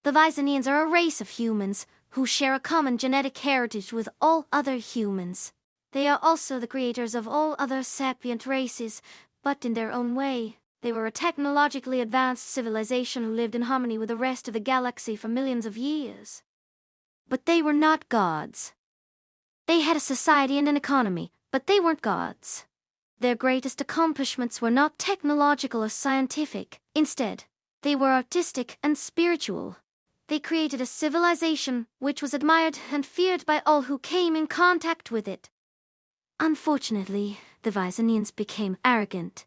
The Vyzanians are a race of humans who share a common genetic heritage with all other humans. They are also the creators of all other sapient races, but in their own way. They were a technologically advanced civilization who lived in harmony with the rest of the galaxy for millions of years. But they were not gods. They had a society and an economy, but they weren't gods. Their greatest accomplishments were not technological or scientific. Instead, they were artistic and spiritual. They created a civilization which was admired and feared by all who came in contact with it. Unfortunately, the Vyzanians became arrogant.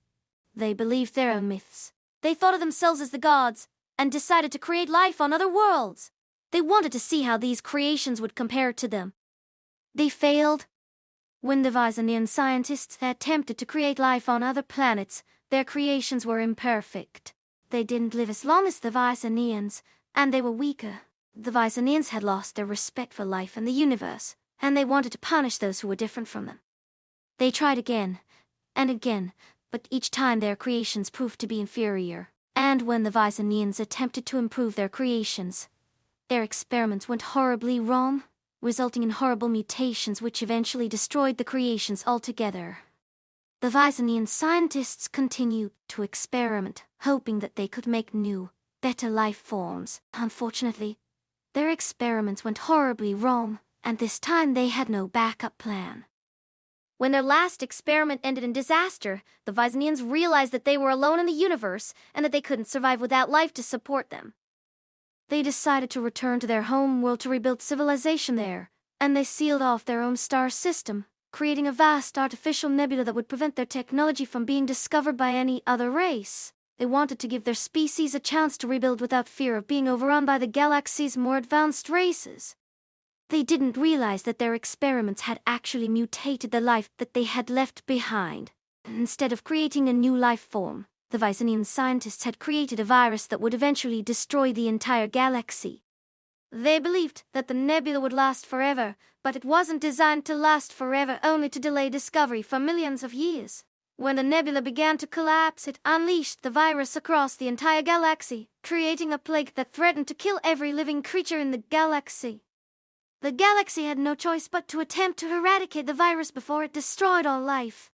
They believed their own myths. They thought of themselves as the gods, and decided to create life on other worlds. They wanted to see how these creations would compare to them. They failed. When the Vyzanian scientists attempted to create life on other planets, their creations were imperfect. They didn't live as long as the Vyzanians, and they were weaker. The Vyzanians had lost their respect for life and the universe, and they wanted to punish those who were different from them. They tried again and again, but each time their creations proved to be inferior. And when the Vyzanians attempted to improve their creations, their experiments went horribly wrong, resulting in horrible mutations which eventually destroyed the creations altogether. The Vyzanian scientists continued to experiment, hoping that they could make new, better life forms. Unfortunately, their experiments went horribly wrong, and this time they had no backup plan. When their last experiment ended in disaster, the Vyzanians realized that they were alone in the universe and that they couldn't survive without life to support them. They decided to return to their home world to rebuild civilization there, and they sealed off their own star system, creating a vast artificial nebula that would prevent their technology from being discovered by any other race. They wanted to give their species a chance to rebuild without fear of being overrun by the galaxy's more advanced races. They didn't realize that their experiments had actually mutated the life that they had left behind. Instead of creating a new life form, the Vyzanian scientists had created a virus that would eventually destroy the entire galaxy. They believed that the nebula would last forever, but it wasn't designed to last forever, only to delay discovery for millions of years. When the nebula began to collapse, it unleashed the virus across the entire galaxy, creating a plague that threatened to kill every living creature in the galaxy. The galaxy had no choice but to attempt to eradicate the virus before it destroyed all life.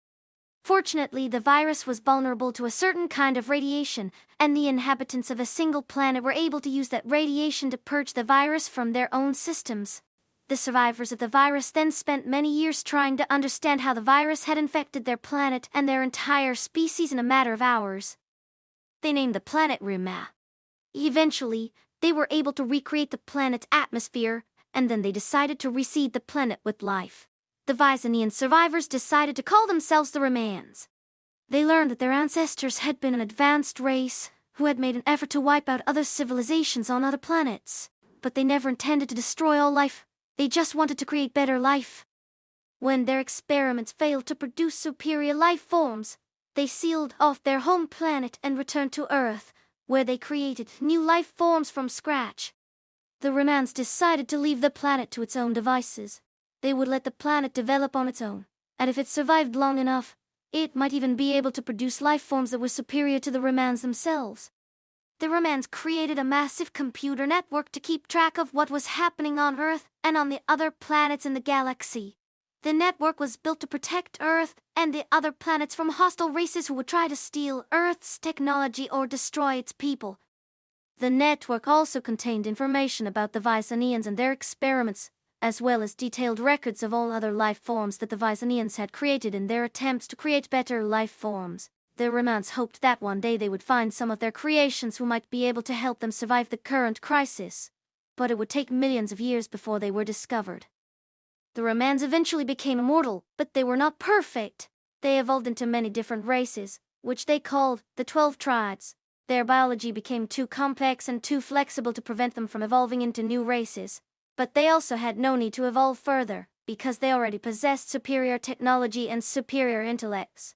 Fortunately, the virus was vulnerable to a certain kind of radiation, and the inhabitants of a single planet were able to use that radiation to purge the virus from their own systems. The survivors of the virus then spent many years trying to understand how the virus had infected their planet and their entire species in a matter of hours. They named the planet Rima. Eventually, they were able to recreate the planet's atmosphere, and then they decided to reseed the planet with life. The Vyzanian survivors decided to call themselves the Rymans. They learned that their ancestors had been an advanced race who had made an effort to wipe out other civilizations on other planets. But they never intended to destroy all life. They just wanted to create better life. When their experiments failed to produce superior life forms, they sealed off their home planet and returned to Earth, where they created new life forms from scratch. The Rymans decided to leave the planet to its own devices. They would let the planet develop on its own, and if it survived long enough, it might even be able to produce life forms that were superior to the Rymans themselves. The Rymans created a massive computer network to keep track of what was happening on Earth and on the other planets in the galaxy. The network was built to protect Earth and the other planets from hostile races who would try to steal Earth's technology or destroy its people. The network also contained information about the Vyzanians and their experiments, as well as detailed records of all other life forms that the Vyzanians had created in their attempts to create better life forms. The Rymans hoped that one day they would find some of their creations who might be able to help them survive the current crisis, but it would take millions of years before they were discovered. The Rymans eventually became immortal, but they were not perfect. They evolved into many different races, which they called the 12 tribes. Their biology became too complex and too flexible to prevent them from evolving into new races, but they also had no need to evolve further, because they already possessed superior technology and superior intellects.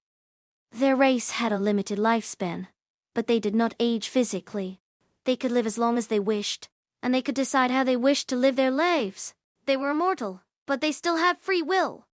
Their race had a limited lifespan, but they did not age physically. They could live as long as they wished, and they could decide how they wished to live their lives. They were immortal, but they still had free will.